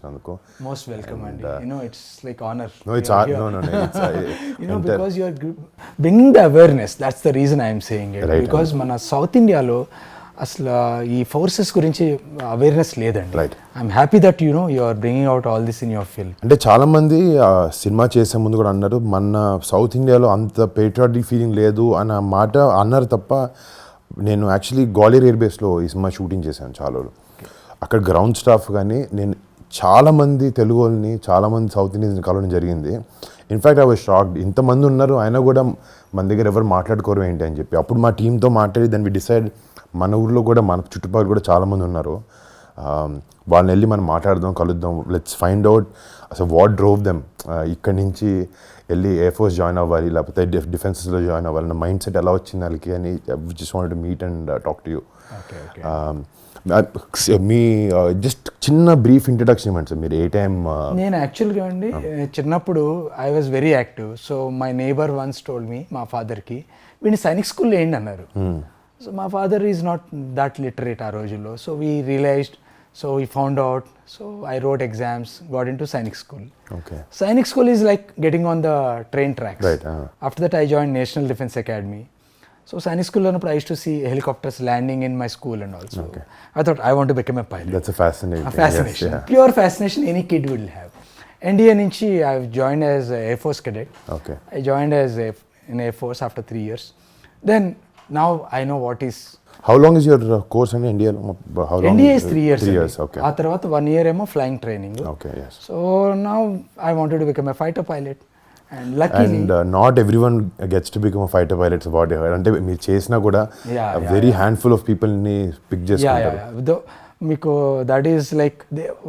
అందుకు most welcome and it's like honor. no it's no it's Because you are bringing the awareness. That's the reason I am saying it. Right, Because మన south ఇండియాలో అసలు ఈ forces గురించి awareness లేదండి. Right. I'm happy that you are bringing out all this in your film. అంటే చాలా మంది cinema చేసే ముందు కూడా అన్నారు మన సౌత్ ఇండియాలో అంత పేట్రియాటిక్ ఫీలింగ్ లేదు అన్న మాట అన్నారు తప్ప నేను యాక్చువల్లీ గ్వాలియర్ ఎయిర్ బేస్లో ఈ సినిమా షూటింగ్ చేశాను చాలా రోజులు. అక్కడ గ్రౌండ్ స్టాఫ్ కానీ నేను చాలామంది తెలుగు వాళ్ళని చాలామంది సౌత్ ఇండియన్స్ కలవడం జరిగింది. ఇన్ఫ్యాక్ట్ ఐ వాజ్ షాక్డ్ ఇంతమంది ఉన్నారు అయినా కూడా మన దగ్గర ఎవరు మాట్లాడుకోరు ఏంటి అని చెప్పి. అప్పుడు మా టీంతో మాట్లాడి దాన్ని డిసైడ్ మన ఊర్లో కూడా మన చుట్టుపక్కల కూడా చాలామంది ఉన్నారు, వాళ్ళని వెళ్ళి మనం మాట్లాడదాం కలుద్దాం, లెట్స్ ఫైండ్ అవుట్ అసలు వాట్ డ్రోవ్ దెమ్ ఇక్కడి నుంచి వెళ్ళి ఎయిర్ ఫోర్స్ జాయిన్ అవ్వాలి లేకపోతే డిఫెన్సెస్లో జాయిన్ అవ్వాలి నా మైండ్ సెట్ ఎలా వచ్చింది వాళ్ళకి అని just wanted to meet and talk to you. మీ జస్ట్ చిన్న బ్రీఫ్ ఇంట్రడక్షన్ ఇవ్వండి సార్. మీరు ఏ టైం? నేను యాక్చువల్గా అండి చిన్నప్పుడు I was very active. So my neighbour once told me మా ఫాదర్కి వీడిని సైనిక్ స్కూల్లో ఏంటి అన్నారు. సో మా father is not that literate ఆ రోజుల్లో. So we realised, so we found out, so I wrote exams, got into Sainik school. Sainik school is like getting on the train tracks. Right. After that, I joined National Defence Academy. So Sainik school, I used to see helicopters landing in my school and also. I thought I want to become a pilot. That's a fascination. Yes, yeah. Pure fascination any kid will have. NDA nunchi I've joined as a Air Force cadet. Okay. I joined as in Air Force after 3 years. Then now I know what is. How long is your course in India? How long? NDA is 3 years. 3 years, okay. ఆ తర్వాత 1 year ఏమో flying training. Okay, yes. So now I wanted to become a fighter pilot. And luckily. And not everyone gets to become a fighter pilot. It's about it. అంటే మీరు చేసినా కూడా very handful of people ని pick చేసుకుంటారు. మీకు that is like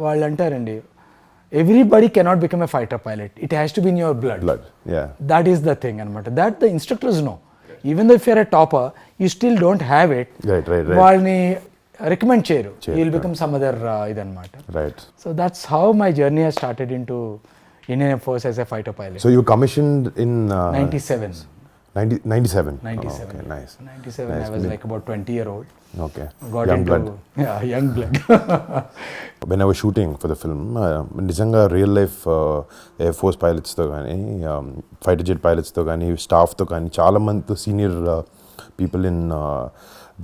వాళ్ళు అంటారండి everybody cannot become a fighter pilot, it has to be in your blood. That is the thing అనమాట. That the instructors know. Even though if you're a topper, you still don't have it. Right. వాళ్ళని recommend చేయరు. You'll become some other ఇదన్నమాట. Right. So that's how my journey has started into Indian Air Force as a fighter pilot. So you commissioned in 97. 97. 97. Okay, nice. 97. Nice. I was like about 20-year-old. Okay. Got young into blood. Yeah, young blood. When I was shooting for the film, నిజంగా real life air force పైలట్స్తో కానీ fighter jet పైలట్స్తో కానీ స్టాఫ్తో కానీ చాలా మంది senior people in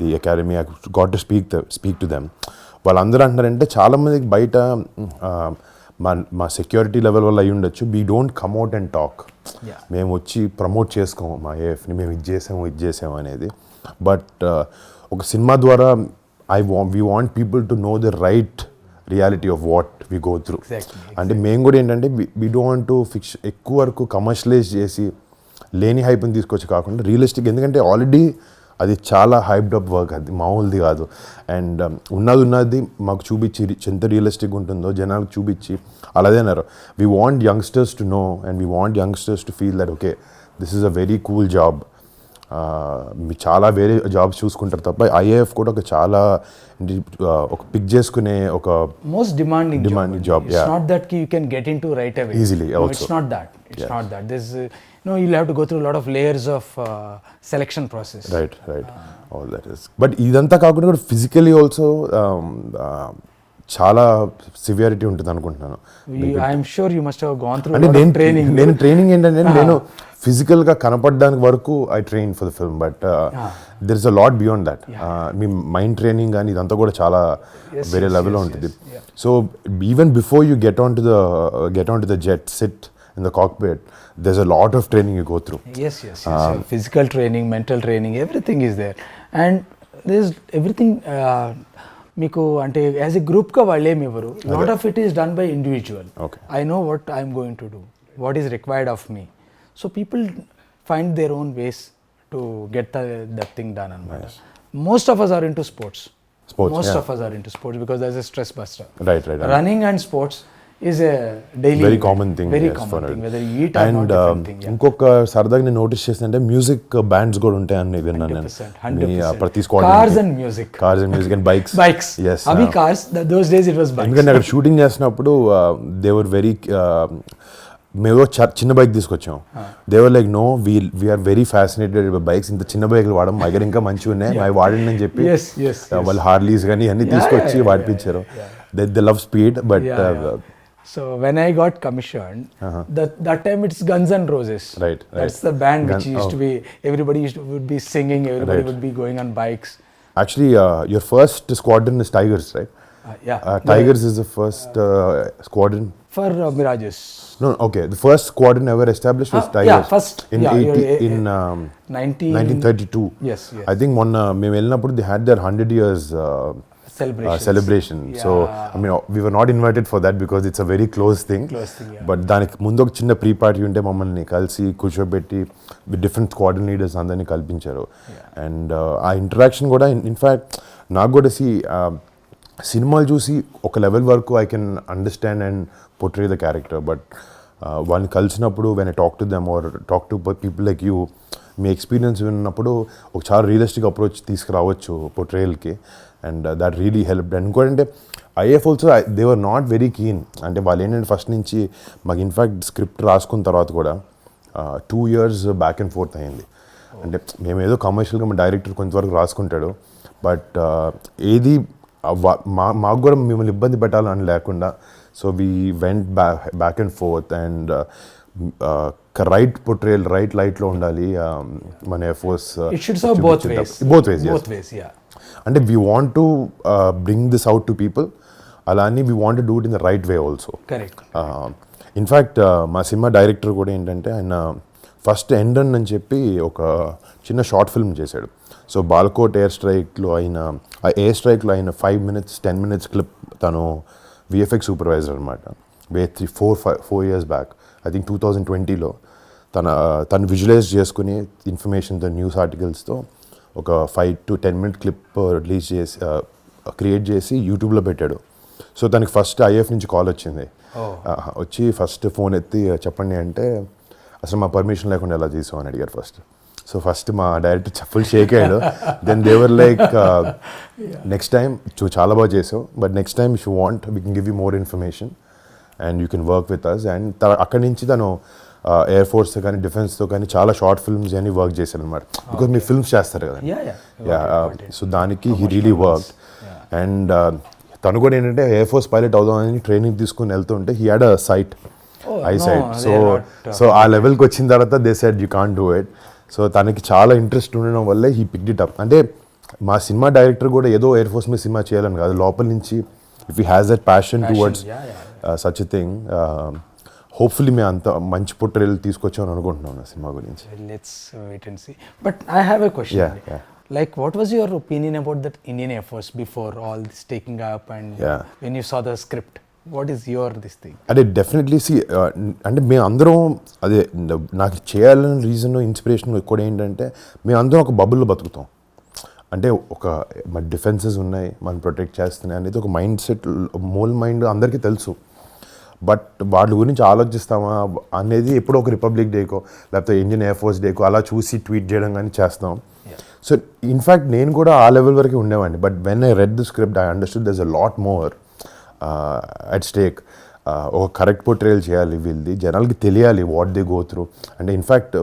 the academy I got to speak to them. వాళ్ళందరూ అంటున్నారంటే చాలామందికి బయట మా సెక్యూరిటీ లెవెల్ వల్ల అయ్యి ఉండొచ్చు, we don't come out and talk. మేము వచ్చి ప్రమోట్ చేసుకోము మా ఏఎఫ్ని, మేము ఇది చేసాము అనేది. బట్ ఒక సినిమా ద్వారా we want people to know the right reality of what we go through. అంటే మేము కూడా ఏంటంటే వీ డోంట్ వాంట్ టు ఎక్కువ వరకు కమర్షియలైజ్ చేసి లేని హైప్ని తీసుకొచ్చి కాకుండా రియలిస్టిక్, ఎందుకంటే ఆల్రెడీ అది చాలా హైప్డ్ అప్ వర్క్, అది మామూలుది కాదు. అండ్ ఉన్నది మాకు చూపించి ఎంత రియలిస్టిక్ ఉంటుందో జనాలకు చూపించి అలాగే అన్నారు. We want youngsters to know and we want youngsters to feel that okay this is a very cool job. మీరు చాలా వేరే జాబ్స్ చూసుకుంటారు తప్ప ఐఏఎఫ్ కూడా ఒక చాలా ఒక పిక్ చేసుకునే ఒక most demanding job. It's not that you can get into right away. Easily. No, Also. it's not that. Not that. There's you'll have to go through a lot of layers of selection process. Right. All that is. But ఇదంతా కాకుండా కూడా physically also చాలా severity ఉంటుంది అనుకుంటున్నాను. I'm sure you must have gone through అంటే a lot of training. నేను training ఏంటంటే నేను ఫిజికల్గా కనపడడానికి వరకు I train for the film, but there is a lot beyond that. Me mind training కానీ ఇదంతా కూడా చాలా వేరే లెవెల్లో ఉంటుంది. So even before you get on to the jet, SIT in the cockpit, there's a lot of training you go through. Yes. Physical training, mental training, everything is there. And there's everything మీకు అంటే as a గ్రూప్గా వాళ్ళు ఏమి ఇవ్వరు. Lot of it is done by individual. I know what I'm going to do, what is required of me. So people find their own ways to get that thing done అనమాట. Most of us are into sports. Most of us are into sports because there's a stress buster. Right. Running and sports is a daily very common thing. Very common thing, whether you eat or not, different thing. ఇంకొక సరదాగా నేను notice చేసిందంటే music bands కూడా ఉంటాయని విన్నాను నేను. 100%. ప్రతి squad Cars and music and bikes. Yes. Abhi cars, those days it was bikes. ఎందుకంటే అక్కడ షూటింగ్ చేసినప్పుడు దే వర్ వెరీ మేము చిన్న బైక్ తీసుకొచ్చాం. They were like no we are very fascinated by bikes. ఇంత చిన్న బైక్లు వాడడం మా దగ్గర ఇంకా మంచిగా ఉన్నాయి, అవి వాడండి అని చెప్పి వాళ్ళు హార్లీస్ కానీ అన్ని తీసుకొచ్చి వాడిపించారు. They love speed, but So when I got commissioned, that time it's Guns N' Roses. Right. That's the band which used to be, everybody would be singing, everybody would be going on bikes. Actually, your first squadron is Tigers, right? Tigers is the first squadron. For Mirages. No, okay. The first squadron ever established was Tigers. Yeah, first. In 1932. 1932. Yes. I think మేము వెళ్ళినప్పుడు they had their 100 years celebration. So, I mean, we were not invited for that because it's a very close thing. But దానికి ముందు ఒక చిన్న pre party ఉంటే మమ్మల్ని కలిసి కూర్చోబెట్టి విత్ డిఫరెంట్ స్క్వాడ్రన్ లీడర్స్ అందరినీ కల్పించారు. అండ్ ఆ ఇంటరాక్షన్ కూడా ఇన్ఫ్యాక్ట్ నాకు కూడా సినిమాలు చూసి ఒక లెవెల్ వరకు I can understand and portray the character. But వాళ్ళని కలిసినప్పుడు when I talk to them or talk to people like you, మీ ఎక్స్పీరియన్స్ విన్నప్పుడు ఒక చాలా రియలిస్టిక్ అప్రోచ్ తీసుకురావచ్చు పోర్ట్రేయల్కి. And that really help. And ఇంకోటంటే IAF also they were not very keen. అంటే వాళ్ళు ఏంటంటే ఫస్ట్ నుంచి మాకు ఇన్ఫ్యాక్ట్ స్క్రిప్ట్ రాసుకున్న తర్వాత కూడా 2 years బ్యాక్ అండ్ ఫోర్త్ అయింది. అంటే మేము ఏదో కమర్షియల్గా మా డైరెక్టర్ కొంతవరకు రాసుకుంటాడు, బట్ ఏది మాకు కూడా మిమ్మల్ని ఇబ్బంది పెట్టాలని లేకుండా, so we went back and fourth and right portrayal right లైట్లో ఉండాలి మన ఎఫోర్స్. బోత్ వేస్ అంటే we want to bring this out to people, అలా అని we want to do it in the right way also. In fact మా cinema director కూడా ఏంటంటే ఆయన ఫస్ట్ ఎండన్ అని చెప్పి ఒక చిన్న షార్ట్ ఫిల్మ్ చేశాడు. సో బాల్కోట్ ఎయిర్ స్ట్రైక్లో అయిన ఆ ఎయిర్ స్ట్రైక్లో అయిన 5 minutes 10 minutes క్లిప్ తను విఎఫ్ఎక్స్ సూపర్వైజర్ అనమాట. 4 years బ్యాక్, ఐ థింక్ 2020లో తను విజువలైజ్ చేసుకుని ఇన్ఫర్మేషన్తో న్యూస్ ఆర్టికల్స్తో ఒక 5 to 10 minute క్లిప్ రిలీజ్ చేసి క్రియేట్ చేసి యూట్యూబ్లో పెట్టాడు. సో తనకి ఫస్ట్ ఐఎఫ్ నుంచి కాల్ వచ్చింది. వచ్చి ఫస్ట్ ఫోన్ ఎత్తి చెప్పండి అంటే అసలు మా పర్మిషన్ లేకుండా ఎలా చేసాం అని అడిగారు ఫస్ట్. సో ఫస్ట్ మా డైరెక్టర్ ఫుల్ షేక్ అయ్యాడు. Then they were like next time చాలా బాగా చేసావు, but next time if you want we can give you more information and you can work with us. And అక్కడి నుంచి తను ఎయిర్ ఫోర్స్తో కానీ డిఫెన్స్తో కానీ చాలా షార్ట్ ఫిల్మ్స్ అని వర్క్ చేశారు అనమాట. బికాజ్ మీరు ఫిల్మ్స్ చేస్తారు కదా. సో దానికి హీ రియలీ వర్క్. అండ్ తను కూడా ఏంటంటే ఎయిర్ ఫోర్స్ పైలట్ అవుదామని ట్రైనింగ్ తీసుకుని వెళ్తుంటే he had a sight, eyesight. So ఆ లెవెల్కి వచ్చిన తర్వాత they said you can't do it. So తనకి చాలా ఇంట్రెస్ట్ ఉండడం వల్లే హీ పిక్డ్ ఇట్ అప్. అంటే మా సినిమా డైరెక్టర్ కూడా ఏదో ఎయిర్ ఫోర్స్ మీద సినిమా చేయాలని కాదు, లోపల నుంచి if he has that passion towards such a thing, hopefully మేము అంత మంచి పోర్ట్రేయల్ తీసుకొచ్చామని అనుకుంటున్నాను ఆ సినిమా గురించి. Let's wait and see. But I have a question. Like, what was your opinion about that Indian Air Force before all this taking up and when you saw the script? What is your this thing? అదే definitely C అంటే మేము అందరం అదే నాకు చేయాలని reason inspiration కూడా ఏంటంటే మేము అందరం ఒక బబుల్లో బతుకుతాం. అంటే ఒక మన డిఫెన్సెస్ ఉన్నాయి, మనం ప్రొటెక్ట్ చేస్తున్నాయి అనేది ఒక మైండ్ సెట్, మోల్ మైండ్ అందరికీ తెలుసు. బట్ వాళ్ళ గురించి ఆలోచిస్తామా అనేది ఎప్పుడో ఒక రిపబ్లిక్ డేకో లేకపోతే ఇండియన్ ఎయిర్ ఫోర్స్ డేకో అలా చూసి ట్వీట్ చేయడం కానీ చేస్తాం. సో ఇన్ఫ్యాక్ట్ నేను కూడా ఆ లెవెల్ వరకు ఉండేవాడిని. But when I read the script I understood there's a lot more at stake. ఒక కరెక్ట్ పోర్ట్రేయల్ చేయాలి, వీళ్ళది జనాలకి తెలియాలి వాట్ దే గో త్రూ. అంటే ఇన్ఫ్యాక్ట్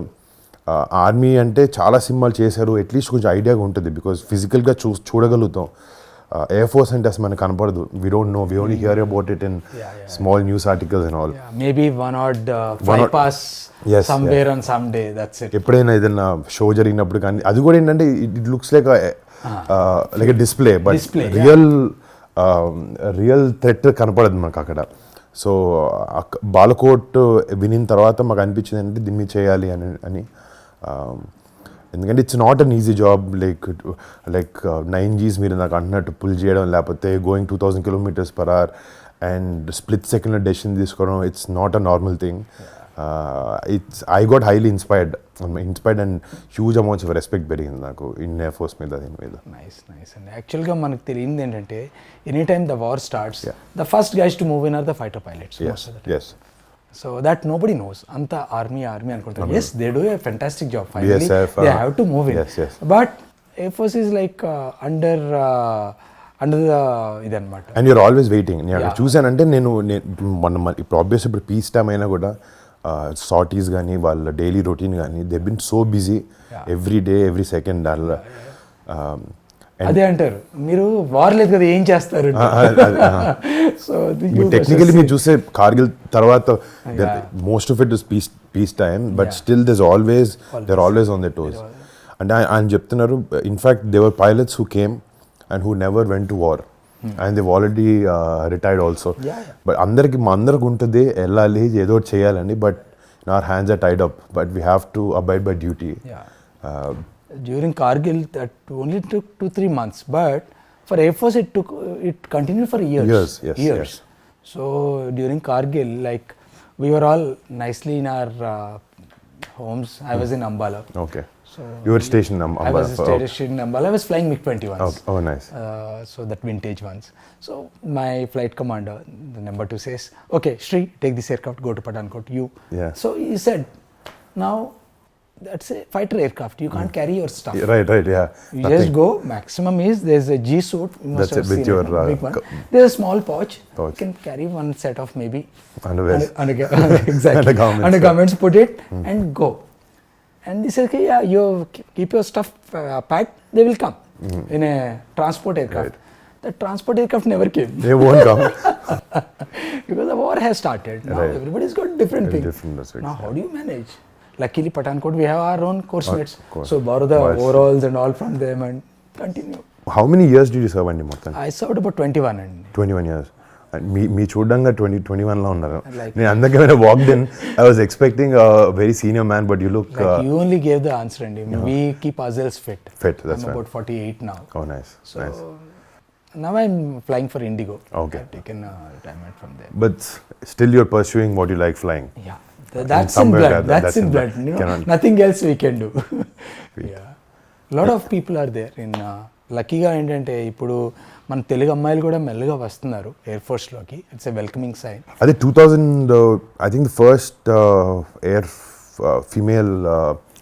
ఆర్మీ అంటే చాలా సినిమాలు చేశారు, అట్లీస్ట్ కొంచెం ఐడియాగా ఉంటుంది బికాజ్ ఫిజికల్గా చూడగలుగుతాం. ఎయిర్ ఫోర్స్ అంటే అసలు మనకు కనపడదు. We don't know, we only hear about it in small news articles and all. Maybe one pass somewhere on some day, that's it. ఎప్పుడైనా ఏదైనా షో జరిగినప్పుడు కానీ అది కూడా ఏంటంటే it looks like like display, but real threat కనపడదు మనకు అక్కడ. సో బాలకోట్ వినిన తర్వాత మాకు అనిపించింది అంటే దీన్ని చేయాలి అని. ఎందుకంటే it's not an easy job. Like 9 Gs మీరు నాకు అంటున్నట్టు పుల్ చేయడం, లేకపోతే గోయింగ్ 2000 km/h అండ్ స్ప్లిట్ సెకండ్లో డెసిషన్ తీసుకోవడం, it's not a normal thing. I got highly inspired and huge amounts of respect పెరిగింది నాకు ఇండియన్ ఎయిర్ ఫోర్స్ మీద, దీని మీద. నైస్ అండ్ యాక్చువల్గా మనకు తెలియంది ఏంటంటే any time the war starts the first guys to move in are the fighter pilots. So that nobody knows. అంత ఆర్మీ అనుకుంటారు. yes they do a fantastic job, finally they have to move in. But Air Force is like under ఇదన్నమాట. And you're always waiting. నేను అక్కడ చూసానంటే నేను ఇప్పుడు obvious ఇప్పుడు piece time అయినా కూడా సార్టీస్ కానీ వాళ్ళ డైలీ రొటీన్ కానీ they been so busy every day every second. అదే అంటారు మీరు వార్ లేదు కదా ఏం చేస్తారు సో టెక్నికలీ మీరు చూస్తే కార్గిల్ తర్వాత most of it is peace time but still they're always on the toes అంటే ఆయన చెప్తున్నారు in fact there were pilots who came and who never went to war and they've already retired also but అందరికి ఉంటుంది వెళ్ళాలి ఏదో ఒకటి చేయాలని but our hands are tied up but we have to abide by duty. During Kargil that only took 2-3 months but for Air Force it continued for years. Yes. So during Kargil like we were all nicely in our homes. I was in Ambala. Okay. So you were stationed in Ambala. I was stationed in Ambala. I was flying MiG-21s. Okay. Oh nice. So that vintage ones. So my flight commander, the number 2 says, okay, Sri, take this aircraft, go to Pathankot, you. Yeah. So he said, now that's a fighter aircraft, you can't carry your stuff. Right, yeah. You just go, maximum is, there's a G suit, you must have seen it, big one. There's a small pouch, you can carry one set of maybe underwear. Exactly. Undergarments, put it and go. And they said, okay, yeah, you keep your stuff packed, they will come in a transport aircraft. Right. The transport aircraft never came. They won't come. Because the war has started. Now everybody's got different things. Now how do you manage? Luckily Pathankot we have our own course mates. So borrow the overalls and all from them and continue. How many years did you serve andi mottham? I served about 21 and 21 years. మీ చూడంగా 21 లో ఉన్నారు నేను అందుకే when I walked in I was expecting a very senior man but you look you only gave the answer and we keep ourselves fit that's I'm right. about 48 now. Oh nice. Now I'm flying for Indigo. Okay. I've taken retirement from there. But still you're pursuing what you like flying. Yeah. That's in blood. That's in blood. You know, nothing else we can do. Yeah. Lot of people are there in లక్కీగా ఏంటంటే ఇప్పుడు మన తెలుగు అమ్మాయిలు కూడా మెల్లగా వస్తున్నారు air ఫోర్స్లోకి. It's a welcoming sign. అదే 2000 I think the first air female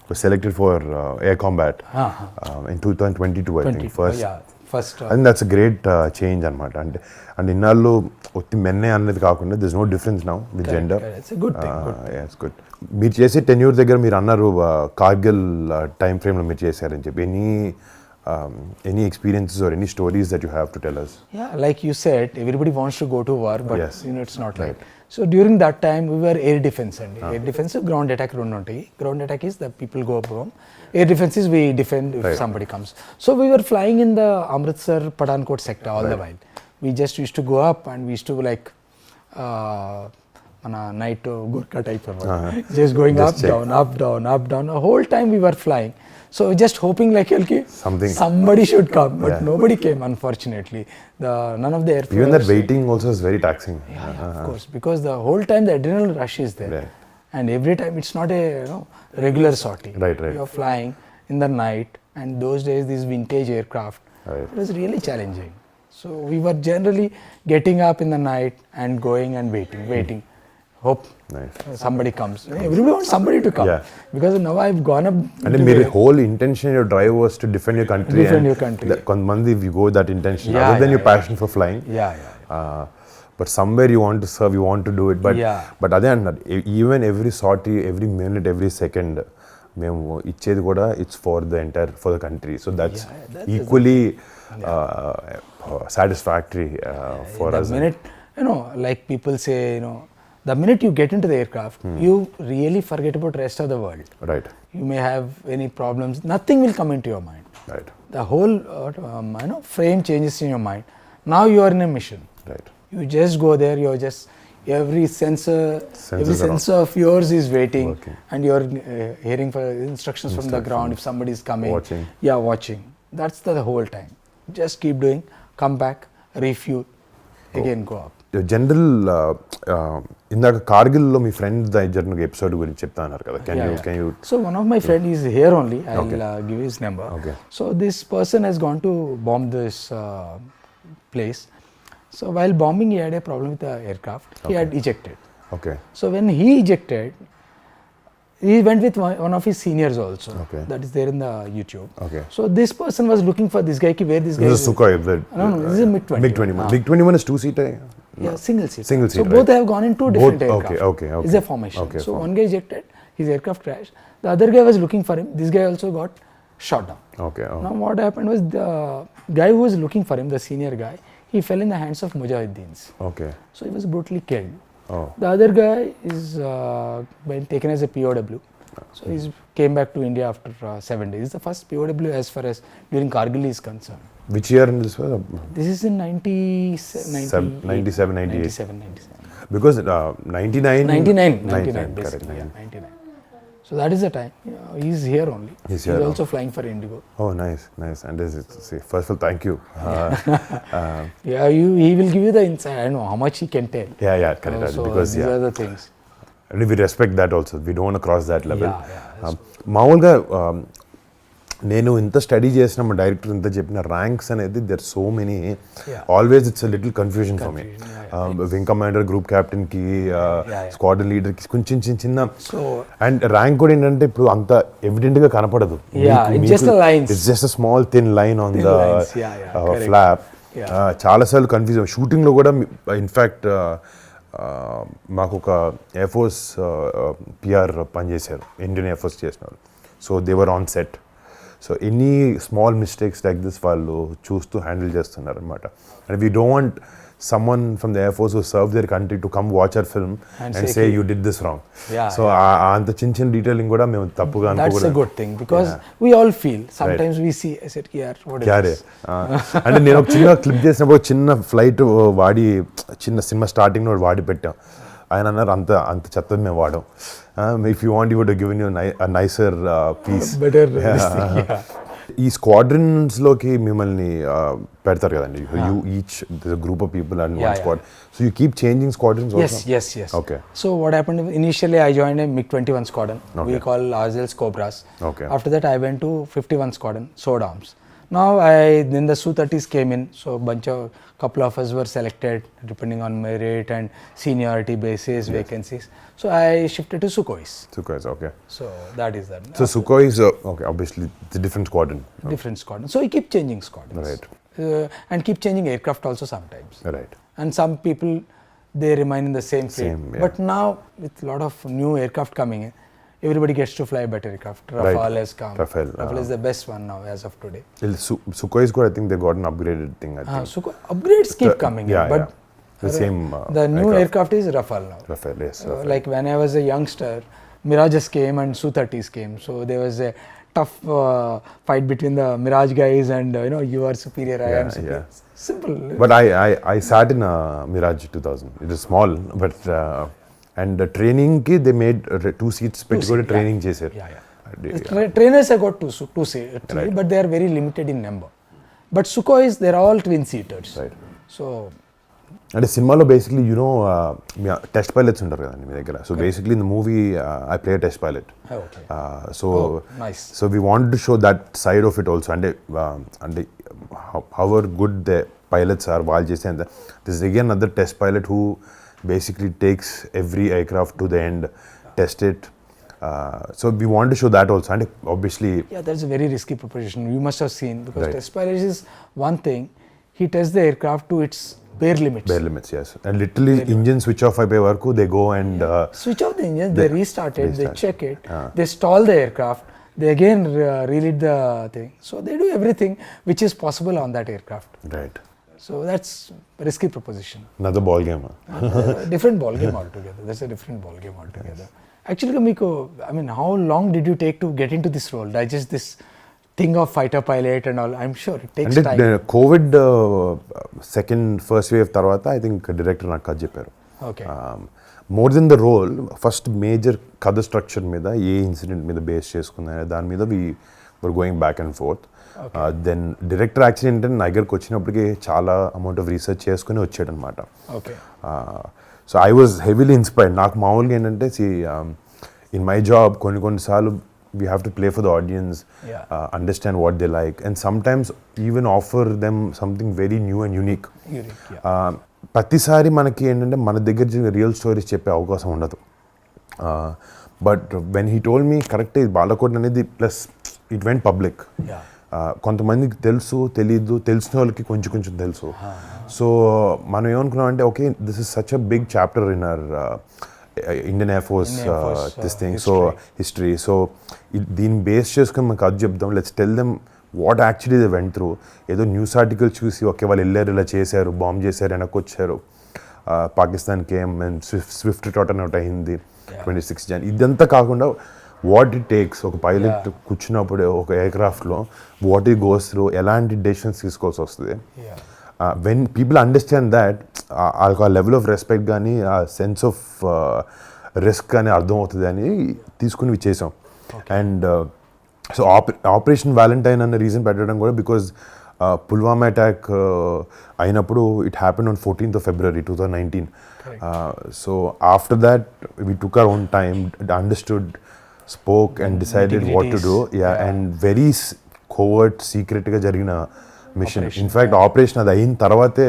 was selected for air combat in 2022 I think first. Yeah. First, I think that's a great change అనమాట. అంటే ఇన్నాళ్ళు ఒత్తి మెన్నే అన్నది కాకుండా there's no difference now with gender. It's a good thing. Yeah, it's good. మీరు చేసే tenure దగ్గర మీరు అన్నారు కార్గిల్ టైం ఫ్రేమ్లో మీరు చేశారని చెప్పి any experiences or any stories that you have to tell us? Yeah, like you said, everybody wants to go to war, but yes. You know it's not right. So during that time we were air defense and air defense ground attack రెండు ఉంటాయి. Ground attack is the people go home. Air defense is we defend if somebody comes. So we were flying in the Amritsar Pathankot sector all the while. We just used to go up and we used to like on a night Gurkha type of just going just up down the whole time we were flying. So just hoping like somebody should come, but nobody came unfortunately. None of the air force. Even that waiting also is very taxing. Yeah, of course, because the whole time the adrenaline rush is there, and every time it's not a regular sortie. Right. You're flying in the night, and those days these vintage aircraft, it was really challenging. So we were generally getting up in the night and going and waiting. Hope somebody comes. Everybody wants somebody to come. Because now I've gone up. And your whole intention, your drive was to defend your country. Defend your country. Konmandi, if you go with that intention, other than your passion for flying. But somewhere you want to serve, you want to do it. But again, even every sortie, every minute, every second, మేము ఇచ్చేది కూడా it's for the country. So that's equally satisfactory for us. The minute, like people say, the minute you get into the aircraft, you really forget about the rest of the world. Right. You may have any problems. Nothing will come into your mind. Right. The whole frame changes in your mind. Now you are in a mission. Right. You just go there. You're just every sensor of yours is waiting, and you're hearing for instructions from the ground. If somebody is coming, watching. That's the whole time. Just keep doing. Come back, refuel, again go up. General ఇందాక కార్గిల్లో మీ friend దగ్గర episode గురించి చెప్తా అన్నారు కదా. Can you So one of my friend is here only. I'll give his number. Okay. So this person has gone to bomb this place. So while bombing he had a problem with the aircraft. He had ejected. Okay. So when he ejected, he went with one of his seniors also. Okay. That is there in the YouTube. Okay. So this person was looking for this guy. Where this guy is? Sukhoi. No, this is a MiG-21. MiG-21. MiG-21 is two-seater? Yeah, single seat. So both have gone in two different aircraft. Okay. It's a formation. So one guy ejected, his aircraft crashed. The other guy was looking for him. This guy also got shot down. Okay. Oh. Now what happened was the guy who was looking for him, the senior guy, he fell in the hands of Mujahideens. Okay. So he was brutally killed. Oh. The other guy is been taken as a POW. So he came back to India after 7 days. He's the first POW as far as during Kargil is concerned. Which year in this was? This is in 97, 98. 97. Because 99. 99 basically. Correct. Yeah, 99. So that is the time. He's here only. He's here. also flying for Indigo. Oh, nice. And this is, see, first of all, thank you. Yeah, he will give you the insight. I don't know how much he can tell. Yeah, correct. So because these are the things. And we respect that also. We don't want to cross that level. Yeah. మామూలుగా నేను ఇంత study చేసిన మా director ఇంత చెప్పిన ranks అనేది there so many always it's little confusion for me wing commander group captain కి squadron leader కి కొంచెం చిన్న అండ్ ర్యాంక్ కూడా ఏంటంటే ఇప్పుడు అంత ఎవిడెంట్ గా కనపడదు. It's just a small thin line on the flop. చాలాసార్లు కన్ఫ్యూజ్ షూటింగ్ లో కూడా ఇన్ఫ్యాక్ట్ మాకు ఒక ఎయిర్ ఫోర్స్ పిఆర్ పనిచేశారు, ఇండియన్ ఎయిర్ ఫోర్స్ చేసిన వాళ్ళు. So they were on set. So any small mistakes like this వాళ్ళు చూస్తూ హ్యాండిల్ చేస్తున్నారు అనమాట. And we don't want someone from the Air Force who served their country to come watch our film and say you did this wrong. So anta chin detailing kuda mem tappuga anukodu. That's a good thing because we all feel sometimes we see I said here what is this? అంటే నేను ఒక చిన్న clip చేసినప్పుడు చిన్న flight వాడి చిన్న cinema starting లో వాడి పెట్టాం. ఆయన అన్నారు అంత చెత్తది మేము వాడాం. If you want you would given you nicer piece. ఈ స్క్వాడ్రన్స్ లోకి మిమ్మల్ని పెడతారు కదండి. You each group of people and one squad. So you keep changing squadrons also? Yes. Okay. So what happened initially, I joined a MiG-21 squadron. We call ourselves Cobras. Okay. After that I went to 51 squadron, sword arms. Now then the Su-30s came in, so couple of us were selected depending on merit and seniority basis, vacancies. So I shifted to Sukhois. Okay. So that is that. So Sukhoi is okay. Obviously, it's a different squadron. Different squadron. So we keep changing squadrons. Right. And keep changing aircraft also sometimes. Right. And some people they remain in the same fleet. But now with a lot of new aircraft coming in, everybody gets to fly better aircraft. Rafale has come. Rafale is the best one now as of today. Sukhoi is good. I think they got an upgraded thing. I think. Sukhoi upgrades keep coming in, but the same. The new aircraft is Rafale now. Rafale, yes. Like when I was a youngster, Mirages came and Su-30s came. So there was a tough fight between the Mirage guys and you are superior, I am superior. Simple. But I sat in a Mirage 2000. It is small, but and training ki they made 2 seats పెట్టుకొని training చేశారు. Trainers have got two seats, but they are very limited in number. But Sukhois, they are all twin seaters. Right. So అంటే సినిమాలో basically test pilots ఉంటారు కదండి మీ దగ్గర. So basically in the movie I play test pilot. So we want to show that side of it also. అంటే however good the pilots are వాళ్ళు చేసే అంత. This again other test pilot who basically takes every aircraft to the end, test it. So we want to show that also, and obviously that's a very risky proposition. You must have seen, because test pilot is one thing, he tests the aircraft to its bare limits. Yes, and literally engine switch off అయిపోయే వరకు they go and switch off the engine, they restart it, they check it, they stall the aircraft, they again relit the thing. So they do everything which is possible on that aircraft. Right. So that's a risky proposition. Another ball game. Different ball game altogether. That's a different ball game altogether. Actually, Miko, I mean, how long did you take to get into this role? Digest this thing of fighter pilot and all. I'm sure it takes time. COVID first wave tarvata, I think director నాకు కథ చెప్పారు. Okay. More than the role, first major కథ structure మీద ఏ incident మీద base చేసుకున్నా దాని మీద we were going back and forth. Then director actually ఏంటంటే నా దగ్గరకు వచ్చినప్పటికీ చాలా అమౌంట్ ఆఫ్ రీసెర్చ్ చేసుకుని వచ్చాడు అనమాట. So I was heavily inspired. నాకు మామూలుగా ఏంటంటే ఇన్ మై జాబ్ కొన్నిసార్లు we have to play for the audience, understand what they like, and sometimes even offer them something very new and unique. ప్రతిసారి మనకి ఏంటంటే మన దగ్గర రియల్ స్టోరీస్ చెప్పే అవకాశం ఉండదు. But when he told me correct Balakot అనేది ప్లస్ ఇట్ వెంట్ పబ్లిక్. కొంతమందికి తెలుసు, తెలీదు, తెలిసిన వాళ్ళకి కొంచెం తెలుసు. సో మనం ఏమనుకున్నాం అంటే okay this is such a big chapter in our Indian air force this thing, so history. So దీన్ని బేస్ చేసుకుని మనకు అది చెప్దాం, let's tell them what actually they went through. ఏదో న్యూస్ ఆర్టికల్ చూసి ఓకే వాళ్ళు వెళ్ళారు, ఇలా చేశారు, బాంబ్ చేశారు, వెనక్కి వచ్చారు, పాకిస్తాన్కి ఏం స్విఫ్ట్ టోటన్ అవుట్ అయింది 26 Jan. ఇదంతా కాకుండా వాట్ ఇట్ టేక్స్, ఒక పైలట్ కూర్చున్నప్పుడు ఒక ఎయిర్క్రాఫ్ట్లో వాట్ ఇట్ గోస్ త్రూ, ఎలాంటి డెసిషన్స్ తీసుకోవాల్సి వస్తుంది. వెన్ పీపుల్ అండర్స్టాండ్ దాట్, వాళ్ళకి ఆ లెవెల్ ఆఫ్ రెస్పెక్ట్ కానీ ఆ సెన్స్ ఆఫ్ రిస్క్ కానీ అర్థమవుతుంది అని తీసుకుని చేసాం. అండ్ సో ఆపరేషన్ వ్యాలంటైన్ అన్న రీజన్ పెట్టడం కూడా బికాజ్ పుల్వామా అటాక్ అయినప్పుడు it happen on 14th of February 2019. So after that we took our own time, understood, spoke and decided what to do. And very covert, secretగా జరిగిన machine. In fact operation అది అయిన తర్వాతే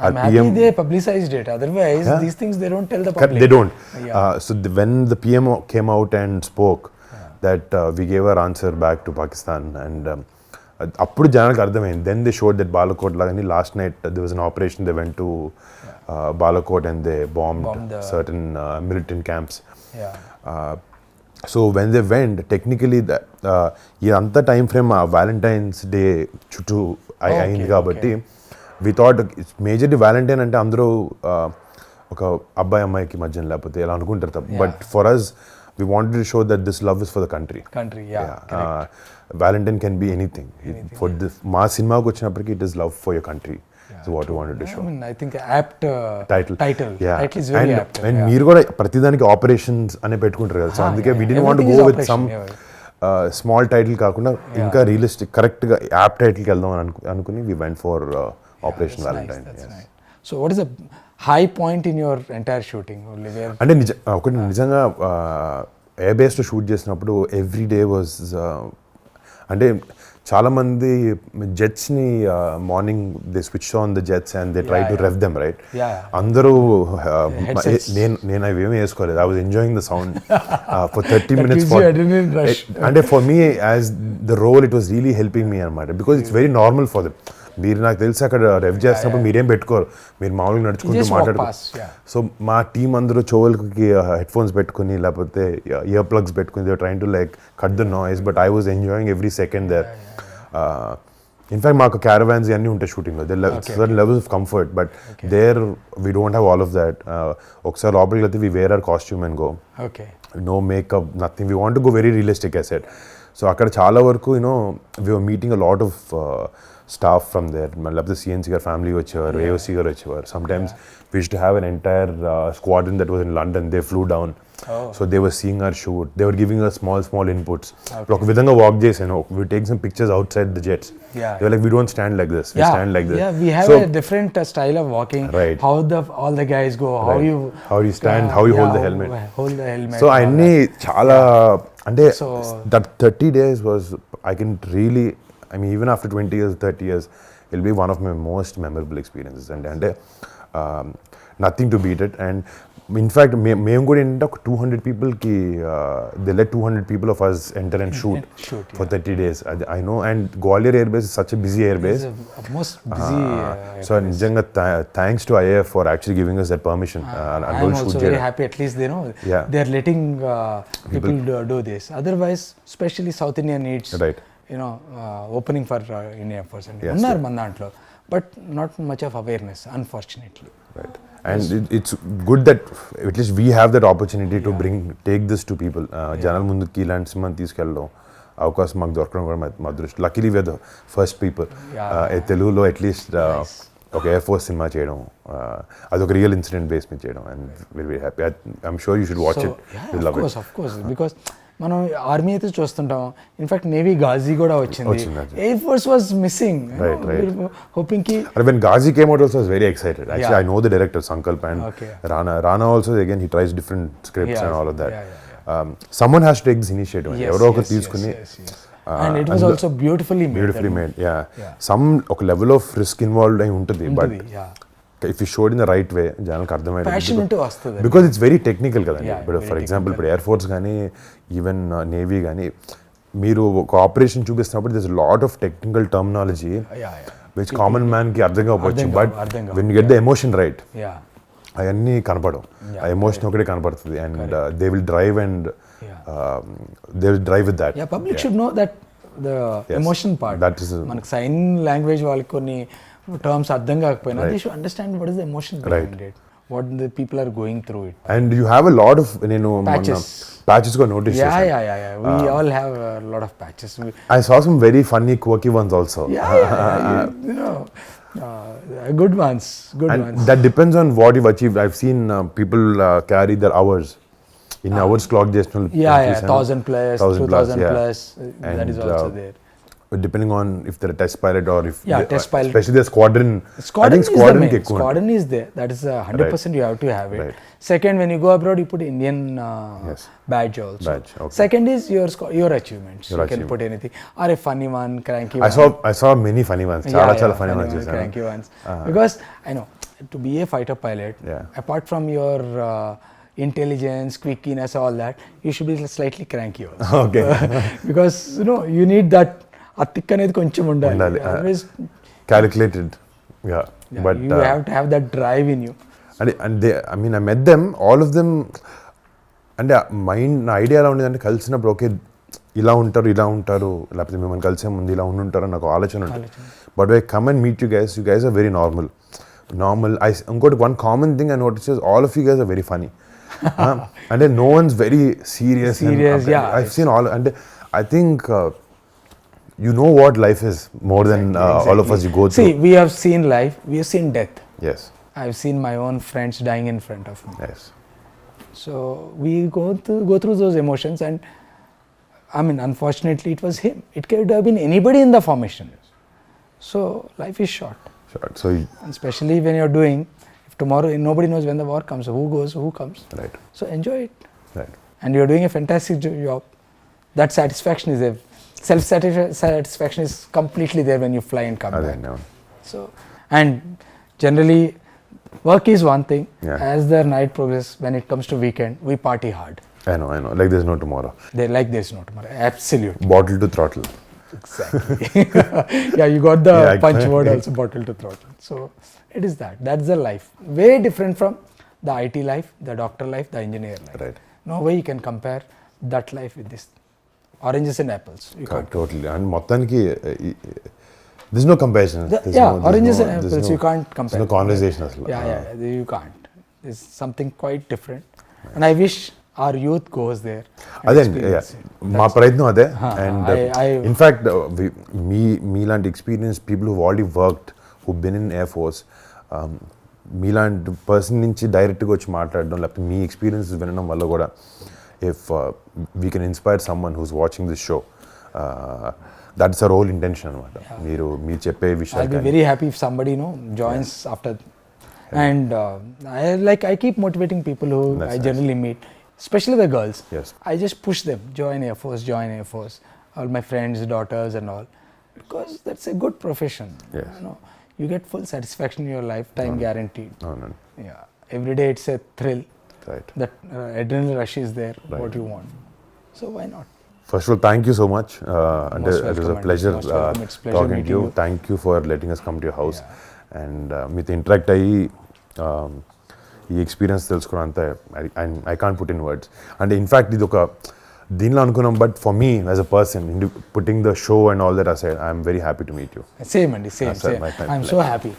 I'm happy they publicized it, otherwise these things they don't tell the public. They don't. So when the PM came out and spoke that we gave our answer back to Pakistan, and అప్పుడు జనానికి అర్థమైంది. Then they showed that Balakot lagani last night there was an operation, they went to Balakot and they bombed certain militant camps. So when they went, technically ఇదంతా time frame Valentine's day చుట్టూ అయింది కాబట్టి we thought majorly Valentine అంటే అందరూ ఒక అబ్బాయి అమ్మాయికి మధ్యన లేకపోతే ఎలా అనుకుంటారు తప్ప. But for us we wanted to show that this love is for the country. Valentine can be anything. For this మా సినిమాకి వచ్చినప్పటికీ it is love for your country. So what we wanted to show. I mean, I think apt title is very apt. And మీరు కూడా ప్రతిదానికి operations అనే పెట్టుకుంటారు కదా. So అందుకే we didn't want to go with some small title కాకుండా ఇంకా realistic కరెక్ట్గా యాప్ టైటిల్కి వెళ్దాం అని అనుకుని we went for Operation Valentine. So what is the high point in your entire shooting? అంటే ఒకటి నిజంగా ఎయిర్ బేస్లో షూట్ చేసినప్పుడు ఎవ్రీ డే వాజ్, అంటే చాలామంది జెట్స్ని morning they switch on the jets and they try to rev them, right? అందరూ నేను అవి ఏమీ వేసుకోలేదు. I was enjoying the sound for 30 minutes. అంటే for me as the role it was really helping me అనమాట, because it's very normal for them. మీరు నాకు తెలిసి అక్కడ రెవ్ చేస్తున్నప్పుడు మీరేం పెట్టుకోరు, మీరు మామూలుగా నడుచుకుంటూ మాట్లాడుకోరు. సో మా టీం అందరూ చెవులకి హెడ్ ఫోన్స్ పెట్టుకుని లేకపోతే ఇయర్ ప్లగ్స్ పెట్టుకుని they train to like cut the noise, but I was enjoying every second there. In fact మాకు క్యారవాన్స్ అన్నీ ఉంటాయి షూటింగ్లో, certain levels of comfort, but there we don't have all of that. ఒకసారి లోపలికి వెళ్తే we wear our costume and go, no makeup, nothing. We want to go very realistic as set. So అక్కడ చాలా వరకు you know we were meeting a lot of staff from there. లేకపోతే CNC గారు family వచ్చేవారు, AOC గారు వచ్చేవారు. Sometimes we used to have an entire squadron that was in London. They flew down, so they were seeing our shoot, they were giving us small inputs. ఒక విధంగా walk చేసాను, we take some pictures outside the jets. They were like we don't stand like this, we stand like this. We have a different style of walking, right? How all the guys go, how you stand, how you hold the helmet. So అన్ని చాలా అంటే that 30 days was, I can really, I mean even after 20 years, 30 years, it'll be one of my most memorable experiences. And nothing to beat it. And in fact మేము కూడా ఏంటంటే ఒక 200 peopleకి they let 200 people of us enter and shoot for 30 days. I know, and Gwalior Air Base is such a busy air base. It's the most busy so నిజంగా thanks to IAF for actually giving us that permission. I'm also very happy, at least they know they are letting people do this. Otherwise, especially South India needs, right, you know, opening for India first. Unnar man dantlo, but not much of awareness, unfortunately. Right. And it's good that at least we have that opportunity to take this to people. జనాల ముందుకి ఇలాంటి సినిమాని తీసుకెళ్ళడం అవకాశం మాకు దొరకడం కూడా మా దృష్టి. Luckily we are the first people తెలుగులో అట్లీస్ట్ ఒక ఎయిర్ ఫోర్స్ సినిమా చేయడం, అదొక రియల్ ఇన్సిడెంట్ బేస్ మీద చేయడం. And very happy. I'm sure you should watch it. Of course because మనం ఆర్మీ అయితే చూస్తుంటాం, ఇన్ఫాక్ట్ నేవీ గాజీ కూడా వచ్చింది, air force was missing. Hoping కి when Ghazi came out also I was very excited. Actually I know the director Sankalp and Rana also, again he tries different scripts and all of that. Someone has to take this initiative. ఎవరో ఒకరు తీసుకుని, and it was also beautifully made. Some ఒక level of risk involved అయి ఉంటుంది, but if you showed in the right way, జనాలకు అర్థమయ్యేది. Passion ఉంటే వస్తుంది, బికాజ్ ఇట్స్ వెరీ టెక్నికల్ కదండి. ఇప్పుడు ఫర్ ఎగ్జాంపుల్ ఇప్పుడు ఎయిర్ ఫోర్స్ కానీ ఈవెన్ నేవీ కానీ మీరు ఒక ఆపరేషన్ చూపిస్తున్నప్పుడు this lot of technical terminology which common man కి అర్థం కావచ్చు, but when you get the emotion right, అవన్నీ కనపడవు, ఆ ఎమోషన్ ఒకటే కనపడుతుంది. And they will drive and they will drive with that. Public should know that the emotion part. That is మనకు sign language వాళ్ళకి కొన్ని టర్మ్స్ అర్థం కాకపోయినా they should understand what is the emotion behind it, what the people are going through it. And you have a lot of, నేను patches కూడా notice Yeah, చేశాను. yeah. We all have a lot of patches. I saw some very funny quirky ones also. You know, good ones. And that depends on what you've achieved. I've seen people carry their hours in hours clock just 1,000 plus, 2,000 yeah. plus. That is And, also there. depending on if they're a test pilot or if test pilot. especially the squadron. I think is squadron the main. ke ekku Squadron is there. That is 100% you have to have it. Right. Second, when you go abroad, you put Indian Yes. badge also. Badge, okay. Second is your achievements. Your you can put anything. Or a funny one, cranky I saw many funny ones. Chala funny ones one, chesaanu. cranky ones. Because I know to be a fighter pilot, Yeah. apart from your intelligence, quickiness, all that, you should be slightly cranky also. Okay. Because you need that. ఆ thick అనేది కొంచెం ఉండాలి. Always, Calculated. Yeah. But you have to have that drive in you. and they, I mean, I met them, all of them. అంటే mind నా idea ఎలా ఉండేదంటే కలిసినప్పుడు okay ఇలా ఉంటారు లేకపోతే మిమ్మల్ని కలిసే ముందు ఇలా ఉండుంటారు నాకు ఆలోచన ఉంటుంది. But I come and meet you guys are very normal. ఇంకోటి one common thing I notice is all of you guys are very funny. అంటే no ones very serious. I seen all. అంటే I think you know what life is more than all of us you go through. See, we have seen life, we have seen death. Yes. I have seen my own friends dying in front of me. Yes. So we go through those emotions, and I mean, unfortunately it was him. It could have been anybody in the formation. So life is short. So And especially when you're doing, if tomorrow nobody knows when the war comes, who goes, who comes. Right. So enjoy it. Right. And you're doing a fantastic job. That satisfaction is there. Self-satisfaction is completely there when you fly and come back. No. So, and generally, work is one thing. Yeah. As the night progresses, when it comes to weekend, we party hard. I know. Like there's no tomorrow. There's no tomorrow. Absolutely. Bottle to throttle. Exactly. Yeah, you got the punch word also, bottle to throttle. So, it is that. That's the life. Way different from the IT life, the doctor life, the engineer life. Right. No way you can compare that life with this. Oranges and apples. You can't. Totally. And మొత్తానికి there's no comparison. Oranges and apples, you can't compare. There's no conversation అసలు. Yeah, you can't. There's something quite different. And I wish our youth goes there. అదే మా ప్రయత్నం అదే. And in fact మీలాంటి experience people who already worked who been in air force, మీలాంటి person నుంచి డైరెక్ట్గా వచ్చి మాట్లాడడం లేకపోతే మీ ఎక్స్పీరియన్స్ వినడం వల్ల కూడా if we can inspire someone who's watching this show, that's our whole intention అనమాట. మీరు చెప్పే విషయాలు I'll be very happy if somebody joins after. And I keep motivating people who I generally meet, especially the girls. Yes. I just push them, join Air Force, all my friends, daughters and all, because that's a good profession. Yes. You get full satisfaction in your lifetime, guaranteed. అవునండి. Yeah, every day it's a thrill. Right. That adrenaline rush is there. Right. What you want. So why not? First of all, thank you so much. And Most it was a welcome, pleasure most welcome. It's pleasure talking to meeting you. you. Thank you for letting us come to your house. And మీతో interact అయ్యి ఈ experience తెలుసుకున్నంత I can't put in words. అంటే in fact ఇది ఒక దీనిలో అనుకున్నాం, but for me as a person putting the show and all that aside, I'm very happy to meet you. Same, Andy. Same. my friend. I'm so happy.